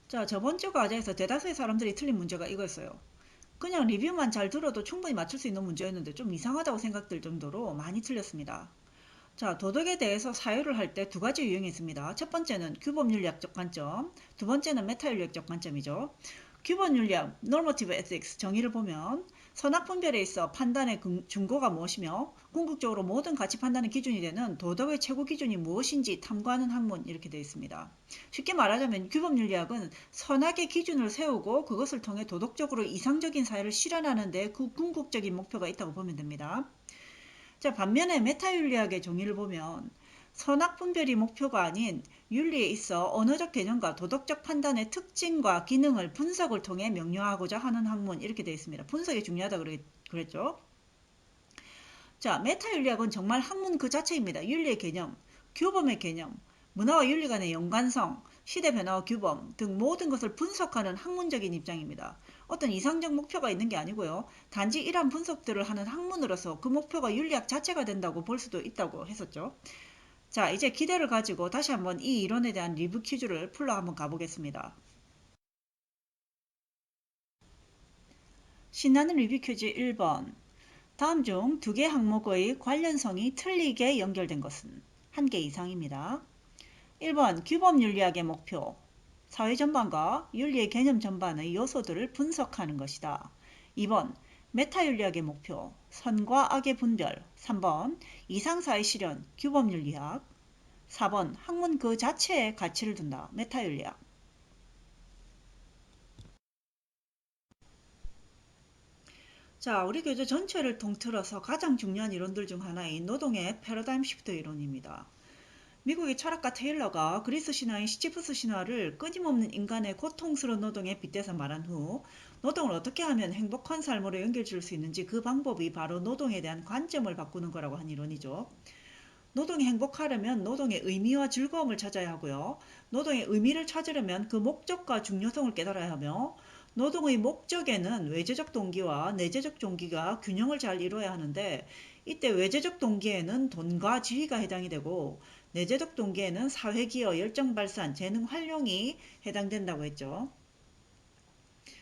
자, 저번 주 과제에서 대다수의 사람들이 틀린 문제가 이거였어요. 그냥 리뷰만 잘 들어도 충분히 맞출 수 있는 문제였는데 좀 이상하다고 생각될 정도로 많이 틀렸습니다. 자, 도덕에 대해서 사유를 할 때 두 가지 유형이 있습니다. 첫 번째는 규범윤리학적 관점, 두 번째는 메타윤리학적 관점이죠. 규범윤리학, normative ethics 정의를 보면 선악분별에 있어 판단의 준거가 무엇이며 궁극적으로 모든 가치 판단의 기준이 되는 도덕의 최고 기준이 무엇인지 탐구하는 학문 이렇게 되어 있습니다. 쉽게 말하자면 규범윤리학은 선악의 기준을 세우고 그것을 통해 도덕적으로 이상적인 사회를 실현하는 데 그 궁극적인 목표가 있다고 보면 됩니다. 자, 반면에 메타윤리학의 정의를 보면 선악분별이 목표가 아닌 윤리에 있어 언어적 개념과 도덕적 판단의 특징과 기능을 분석을 통해 명료하고자 하는 학문 이렇게 되어 있습니다. 분석이 중요하다 그랬죠. 자, 메타윤리학은 정말 학문 그 자체입니다. 윤리의 개념, 규범의 개념, 문화와 윤리 간의 연관성, 시대 변화와 규범 등 모든 것을 분석하는 학문적인 입장입니다. 어떤 이상적 목표가 있는 게 아니고요. 단지 이러한 분석들을 하는 학문으로서 그 목표가 윤리학 자체가 된다고 볼 수도 있다고 했었죠. 자, 이제 기대를 가지고 다시 한번 이 이론에 대한 리뷰 퀴즈를 풀러 한번 가보겠습니다. 신나는 리뷰 퀴즈 1번. 다음 중 두 개 항목의 관련성이 틀리게 연결된 것은 한 개 이상입니다. 1번 규범윤리학의 목표. 사회 전반과 윤리의 개념 전반의 요소들을 분석하는 것이다. 2번 메타윤리학의 목표. 선과 악의 분별. 3번 이상사회 실현. 규범윤리학. 4번 학문 그 자체에 가치를 둔다. 메타윤리학. 자, 우리 교재 전체를 통틀어서 가장 중요한 이론들 중 하나인 노동의 패러다임 시프트 이론입니다. 미국의 철학가 테일러가 그리스 신화인 시지프스 신화를 끊임없는 인간의 고통스러운 노동에 빗대서 말한 후 노동을 어떻게 하면 행복한 삶으로 연결 지을 수 있는지 그 방법이 바로 노동에 대한 관점을 바꾸는 거라고 한 이론이죠. 노동이 행복하려면 노동의 의미와 즐거움을 찾아야 하고요. 노동의 의미를 찾으려면 그 목적과 중요성을 깨달아야 하며 노동의 목적에는 외재적 동기와 내재적 동기가 균형을 잘 이루어야 하는데 이때 외재적 동기에는 돈과 지위가 해당이 되고 내재적 동기에는 사회기여, 열정발산, 재능 활용이 해당된다고 했죠.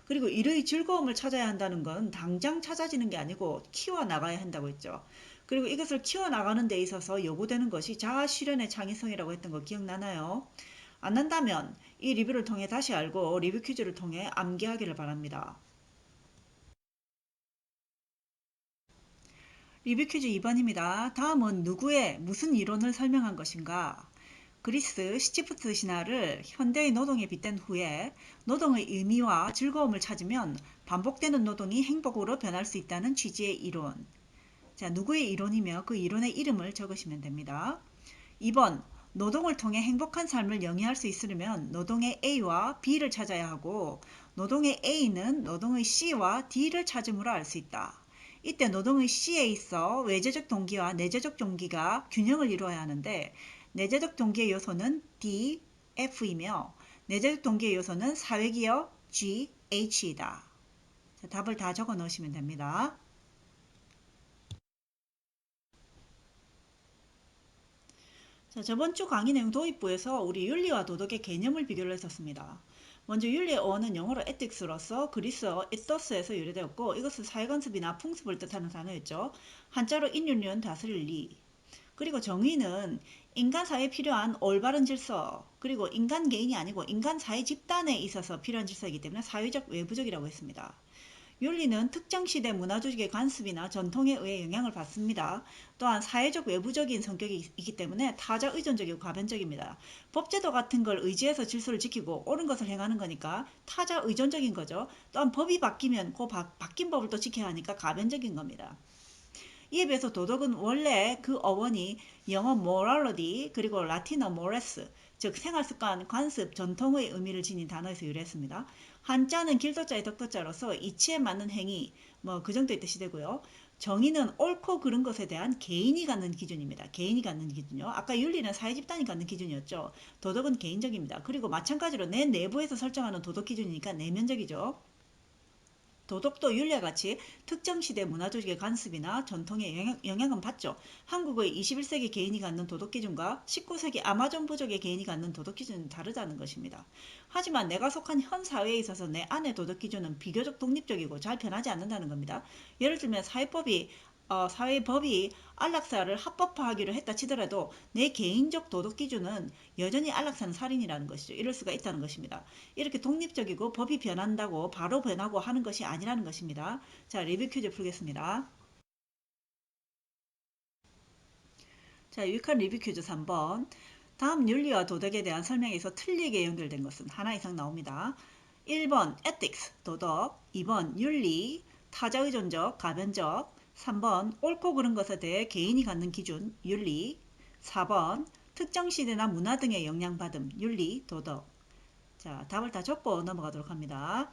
그리고 일의 즐거움을 찾아야 한다는 건 당장 찾아지는 게 아니고 키워나가야 한다고 했죠. 그리고 이것을 키워나가는 데 있어서 요구되는 것이 자아 실현의 창의성이라고 했던 거 기억나나요? 안 난다면 이 리뷰를 통해 다시 알고 리뷰 퀴즈를 통해 암기하기를 바랍니다. 리뷰 퀴즈 2번입니다. 다음은 누구의 무슨 이론을 설명한 것인가? 그리스 시지프스 신화를 현대의 노동에 빗댄 후에 노동의 의미와 즐거움을 찾으면 반복되는 노동이 행복으로 변할 수 있다는 취지의 이론. 자, 누구의 이론이며 그 이론의 이름을 적으시면 됩니다. 2번, 노동을 통해 행복한 삶을 영위할 수 있으려면 노동의 A와 B를 찾아야 하고 노동의 A는 노동의 C와 D를 찾음으로 알 수 있다. 이때 노동의 C에 있어 외재적 동기와 내재적 동기가 균형을 이루어야 하는데 내재적 동기의 요소는 D, F이며 내재적 동기의 요소는 사회기여 G, H이다. 자, 답을 다 적어 넣으시면 됩니다. 자, 저번 주 강의 내용 도입부에서 우리 윤리와 도덕의 개념을 비교를 했었습니다. 먼저 윤리의 어원은 영어로 ethics로서 그리스어 ethos에서 유래되었고 이것은 사회관습이나 풍습을 뜻하는 단어였죠. 한자로 인륜륜 다스릴 리. 그리고 정의는 인간 사회에 필요한 올바른 질서, 그리고 인간 개인이 아니고 인간 사회 집단에 있어서 필요한 질서이기 때문에 사회적 외부적이라고 했습니다. 윤리는 특정 시대 문화조직의 관습이나 전통에 의해 영향을 받습니다. 또한 사회적 외부적인 성격이 있기 때문에 타자 의존적이고 가변적입니다. 법제도 같은 걸 의지해서 질서를 지키고 옳은 것을 행하는 거니까 타자 의존적인 거죠. 또한 법이 바뀌면 그 바뀐 법을 또 지켜야 하니까 가변적인 겁니다. 이에 비해서 도덕은 원래 그 어원이 영어 morality 그리고 라틴어 mores 즉 생활습관, 관습, 전통의 의미를 지닌 단어에서 유래했습니다. 한자는 길도자의 덕도자로서 이치에 맞는 행위 뭐 그 정도의 뜻이 되고요. 정의는 옳고 그른 것에 대한 개인이 갖는 기준입니다. 개인이 갖는 기준이요. 아까 윤리는 사회 집단이 갖는 기준이었죠. 도덕은 개인적입니다. 그리고 마찬가지로 내 내부에서 설정하는 도덕 기준이니까 내면적이죠. 도덕도 윤리와 같이 특정 시대 문화조직의 간섭이나 전통에 영향은 받죠. 한국의 21세기 개인이 갖는 도덕 기준과 19세기 아마존 부족의 개인이 갖는 도덕 기준은 다르다는 것입니다. 하지만 내가 속한 현 사회에 있어서 내 안의 도덕 기준은 비교적 독립적이고 잘 변하지 않는다는 겁니다. 예를 들면 사회법이 안락사를 합법화하기로 했다 치더라도 내 개인적 도덕 기준은 여전히 안락사는 살인이라는 것이죠. 이럴 수가 있다는 것입니다. 이렇게 독립적이고 법이 변한다고 바로 변하고 하는 것이 아니라는 것입니다. 자, 리뷰 퀴즈 풀겠습니다. 자, 유익한 리뷰 퀴즈 3번. 다음 윤리와 도덕에 대한 설명에서 틀리게 연결된 것은 하나 이상 나옵니다. 1번 ethics, 도덕, 2번 윤리, 타자의존적, 가변적, 3번 옳고 그른 것에 대해 개인이 갖는 기준, 윤리, 4번 특정 시대나 문화 등의 영향받음, 윤리, 도덕. 자, 답을 다 적고 넘어가도록 합니다.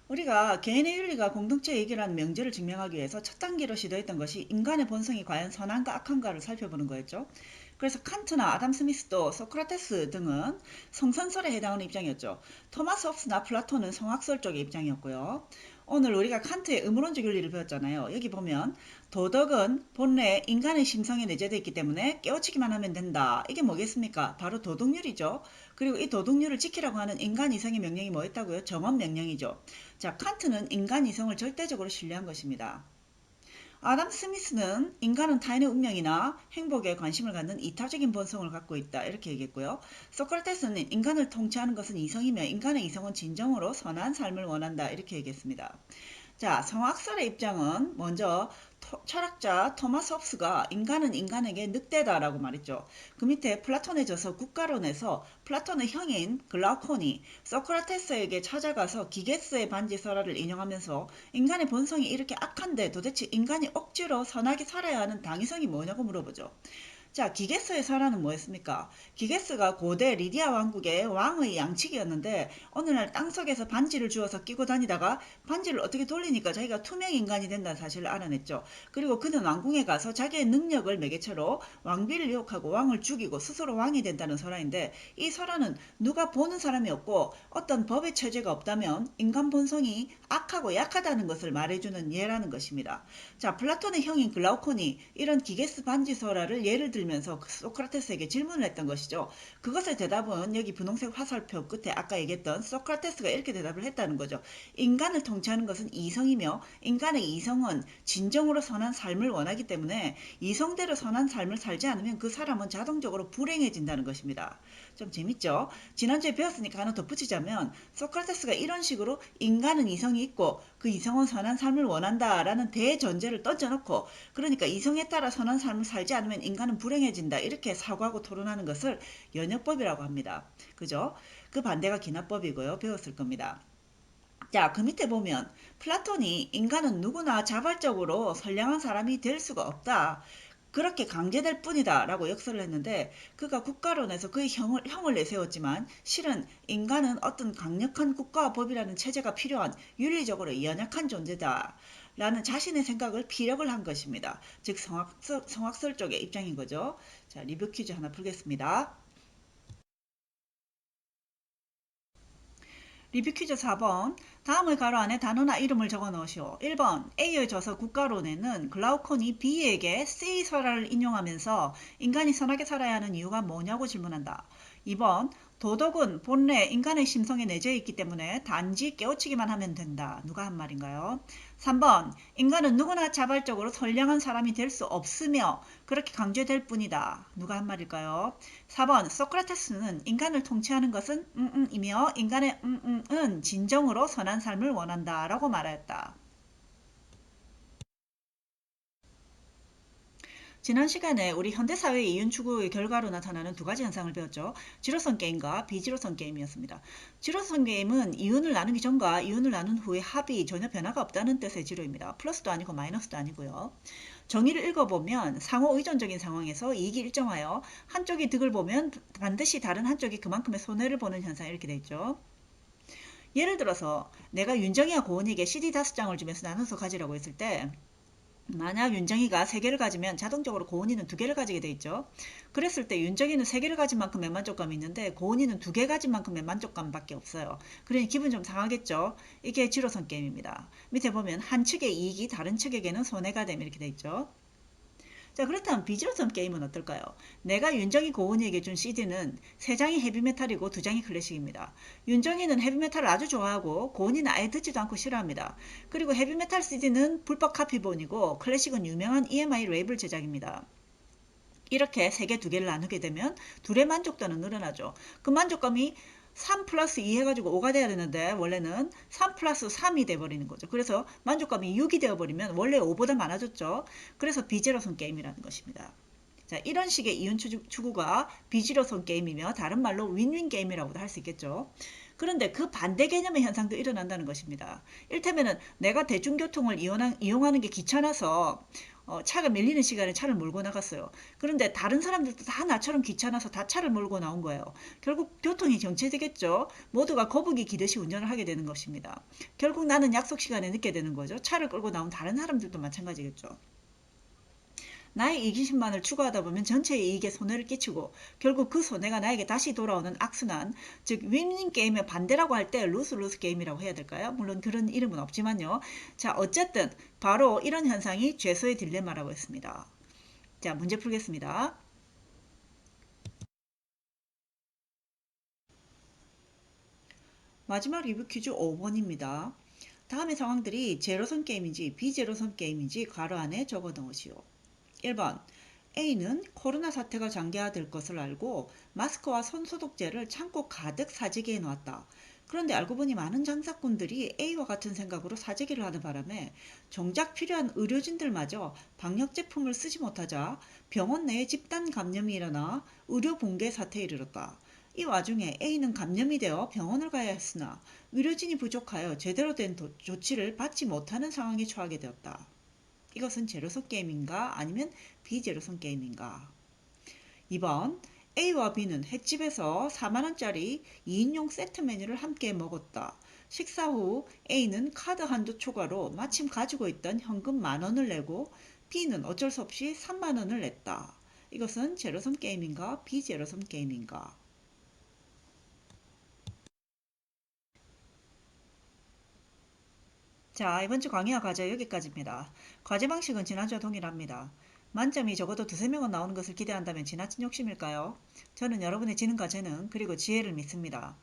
우리가 개인의 윤리가 공동체의 이익이라는 명제를 증명하기 위해서 첫 단계로 시도했던 것이 인간의 본성이 과연 선한가 악한가를 살펴보는 거였죠. 그래서 칸트나 아담 스미스도 소크라테스 등은 성선설에 해당하는 입장이었죠. 토마스 홉스나 플라톤은 성악설 쪽의 입장이었고요. 오늘 우리가 칸트의 의무론적 윤리를 배웠잖아요. 여기 보면 도덕은 본래 인간의 심성에 내재되어 있기 때문에 깨우치기만 하면 된다. 이게 뭐겠습니까? 바로 도덕률이죠. 그리고 이 도덕률을 지키라고 하는 인간 이성의 명령이 뭐였다고요? 정언 명령이죠. 자, 칸트는 인간 이성을 절대적으로 신뢰한 것입니다. 아담 스미스는 인간은 타인의 운명이나 행복에 관심을 갖는 이타적인 본성을 갖고 있다. 이렇게 얘기했고요. 소크라테스는 인간을 통치하는 것은 이성이며 인간의 이성은 진정으로 선한 삶을 원한다. 이렇게 얘기했습니다. 자, 성악설의 입장은 먼저 철학자 토마스 홉스가 인간은 인간에게 늑대다라고 말했죠. 그 밑에 플라톤의 저서 국가론에서 플라톤의 형인 글라우콘이 소크라테스에게 찾아가서 기게스의 반지설화를 인용하면서 인간의 본성이 이렇게 악한데 도대체 인간이 억지로 선하게 살아야 하는 당위성이 뭐냐고 물어보죠. 자, 기게스의 설화는 뭐였습니까? 기게스가 고대 리디아 왕국의 왕의 양측이었는데 어느 날 땅속에서 반지를 주워서 끼고 다니다가 반지를 어떻게 돌리니까 자기가 투명 인간이 된다는 사실을 알아냈죠. 그리고 그는 왕궁에 가서 자기의 능력을 매개체로 왕비를 유혹하고 왕을 죽이고 스스로 왕이 된다는 설화인데 이 설화는 누가 보는 사람이 없고 어떤 법의 체제가 없다면 인간 본성이 악하고 약하다는 것을 말해주는 예라는 것입니다. 자, 플라톤의 형인 글라우콘이 이런 기게스 반지 설화를 예를 들면서 소크라테스에게 질문을 했던 것이죠. 그것의 대답은 여기 분홍색 화살표 끝에 아까 얘기했던 소크라테스가 이렇게 대답을 했다는 거죠. 인간을 통치하는 것은 이성이며 인간의 이성은 진정으로 선한 삶을 원하기 때문에 이성대로 선한 삶을 살지 않으면 그 사람은 자동적으로 불행해진다는 것입니다. 좀 재밌죠? 지난주에 배웠으니까 하나 덧붙이자면 소크라테스가 이런 식으로 인간은 이성이 있고 그 이성은 선한 삶을 원한다라는 대전제를 던져놓고 그러니까 이성에 따라 선한 삶을 살지 않으면 인간은 불행해진다 이렇게 사고하고 토론하는 것을 연역법이라고 합니다. 그죠? 그 반대가 기납법이고요. 배웠을 겁니다. 자, 그 밑에 보면 플라톤이 인간은 누구나 자발적으로 선량한 사람이 될 수가 없다. 그렇게 강제될 뿐이다 라고 역설을 했는데 그가 국가론에서 그의 형을 내세웠지만 실은 인간은 어떤 강력한 국가와 법이라는 체제가 필요한 윤리적으로 연약한 존재다 라는 자신의 생각을 피력을 한 것입니다. 즉 성악설 쪽의 입장인 거죠. 자, 리뷰 퀴즈 하나 풀겠습니다. 리뷰 퀴즈 4번. 다음의 가로 안에 단어나 이름을 적어 넣으시오. 1번. A의 저서 국가론에는 글라우콘이 B에게 C 설화를 인용하면서 인간이 선하게 살아야 하는 이유가 뭐냐고 질문한다. 2번. 도덕은 본래 인간의 심성에 내재해 있기 때문에 단지 깨우치기만 하면 된다. 누가 한 말인가요? 3번. 인간은 누구나 자발적으로 선량한 사람이 될 수 없으며 그렇게 강제될 뿐이다. 누가 한 말일까요? 4번. 소크라테스는 인간을 통치하는 것은 이며 인간의 은 진정으로 선한 삶을 원한다 라고 말하였다. 지난 시간에 우리 현대사회의 이윤 추구의 결과로 나타나는 두 가지 현상을 배웠죠. 지로선 게임과 비지로선 게임이었습니다. 지로선 게임은 이윤을 나누기 전과 이윤을 나눈 후의 합이 전혀 변화가 없다는 뜻의 지로입니다. 플러스도 아니고 마이너스도 아니고요. 정의를 읽어보면 상호 의존적인 상황에서 이익이 일정하여 한쪽이 득을 보면 반드시 다른 한쪽이 그만큼의 손해를 보는 현상이 이렇게 되어 있죠. 예를 들어서 내가 윤정이와 고은이에게 CD 5장을 주면서 나눠서 가지라고 했을 때 만약 윤정이가 3개를 가지면 자동적으로 고은이는 2개를 가지게 돼 있죠. 그랬을 때 윤정이는 3개를 가진 만큼의 만족감이 있는데 고은이는 2개 가진 만큼의 만족감밖에 없어요. 그러니 기분 좀 상하겠죠. 이게 지로선 게임입니다. 밑에 보면 한 측의 이익이 다른 측에게는 손해가 됨 이렇게 돼 있죠. 자, 그렇다면 비즈로선 게임은 어떨까요? 내가 윤정이 고은이에게 준 CD는 3장이 헤비메탈이고 2장이 클래식입니다. 윤정이는 헤비메탈을 아주 좋아하고 고은이는 아예 듣지도 않고 싫어합니다. 그리고 헤비메탈 CD는 불법 카피본이고 클래식은 유명한 EMI 레이블 제작입니다. 이렇게 3개, 2개를 나누게 되면 둘의 만족도는 늘어나죠. 그 만족감이 3 플러스 2 해가지고 5가 돼야 되는데 원래는 3 플러스 3이 돼버리는 거죠. 그래서 만족감이 6이 되어버리면 원래 5보다 많아졌죠. 그래서 비제로선 게임이라는 것입니다. 자, 이런 식의 이윤 추구가 비지로선 게임이며 다른 말로 윈윈 게임이라고도 할 수 있겠죠. 그런데 그 반대 개념의 현상도 일어난다는 것입니다. 일테면은 내가 대중교통을 이용하는 게 귀찮아서 차가 밀리는 시간에 차를 몰고 나갔어요. 그런데 다른 사람들도 다 나처럼 귀찮아서 다 차를 몰고 나온 거예요. 결국 교통이 정체되겠죠. 모두가 거북이 기듯이 운전을 하게 되는 것입니다. 결국 나는 약속 시간에 늦게 되는 거죠. 차를 끌고 나온 다른 사람들도 마찬가지겠죠. 나의 이기심만을 추구하다 보면 전체의 이익에 손해를 끼치고 결국 그 손해가 나에게 다시 돌아오는 악순환, 즉 윈윈 게임의 반대라고 할 때 루스 게임이라고 해야 될까요? 물론 그런 이름은 없지만요. 자, 어쨌든 바로 이런 현상이 죄수의 딜레마라고 했습니다. 자, 문제 풀겠습니다. 마지막 리뷰 퀴즈 5번입니다. 다음의 상황들이 제로섬 게임인지 비제로섬 게임인지 괄호 안에 적어 넣으시오. 1번 A는 코로나 사태가 장기화될 것을 알고 마스크와 손소독제를 창고 가득 사재기해 놓았다. 그런데 알고 보니 많은 장사꾼들이 A와 같은 생각으로 사재기를 하는 바람에 정작 필요한 의료진들마저 방역 제품을 쓰지 못하자 병원 내에 집단 감염이 일어나 의료 붕괴 사태에 이르렀다. 이 와중에 A는 감염이 되어 병원을 가야 했으나 의료진이 부족하여 제대로 된 조치를 받지 못하는 상황에 처하게 되었다. 이것은 제로섬 게임인가 아니면 비제로섬 게임인가? 2번 A와 B는 횟집에서 4만원짜리 2인용 세트 메뉴를 함께 먹었다. 식사 후 A는 카드 한도 초과로 마침 가지고 있던 현금 10,000원을 내고 B는 어쩔 수 없이 3만원을 냈다. 이것은 제로섬 게임인가 비제로섬 게임인가? 자, 이번 주 강의와 과제 여기까지입니다. 과제 방식은 지난주와 동일합니다. 만점이 적어도 두세 명은 나오는 것을 기대한다면 지나친 욕심일까요? 저는 여러분의 지능과 재능 그리고 지혜를 믿습니다.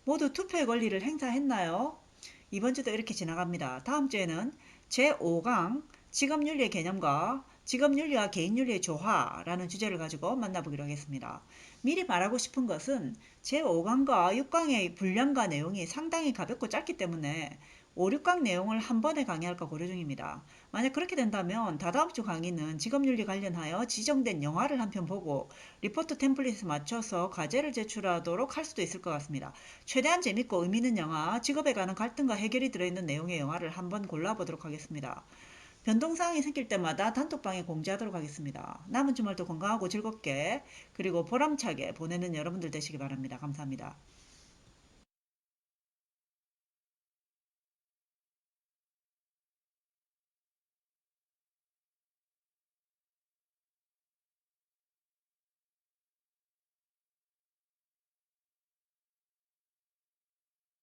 모두 투표의 권리를 행사했나요? 이번 주도 이렇게 지나갑니다. 다음 주에는 제5강 직업윤리의 개념과 직업윤리와 개인윤리의 조화라는 주제를 가지고 만나보기로 하겠습니다. 미리 말하고 싶은 것은 제5강과 6강의 분량과 내용이 상당히 가볍고 짧기 때문에 5, 6강 내용을 한 번에 강의할까 고려 중입니다. 만약 그렇게 된다면 다다음 주 강의는 직업윤리 관련하여 지정된 영화를 한 편 보고 리포트 템플릿에 맞춰서 과제를 제출하도록 할 수도 있을 것 같습니다. 최대한 재밌고 의미 있는 영화, 직업에 관한 갈등과 해결이 들어있는 내용의 영화를 한번 골라보도록 하겠습니다. 변동사항이 생길 때마다 단톡방에 공지하도록 하겠습니다. 남은 주말도 건강하고 즐겁게 그리고 보람차게 보내는 여러분들 되시기 바랍니다. 감사합니다.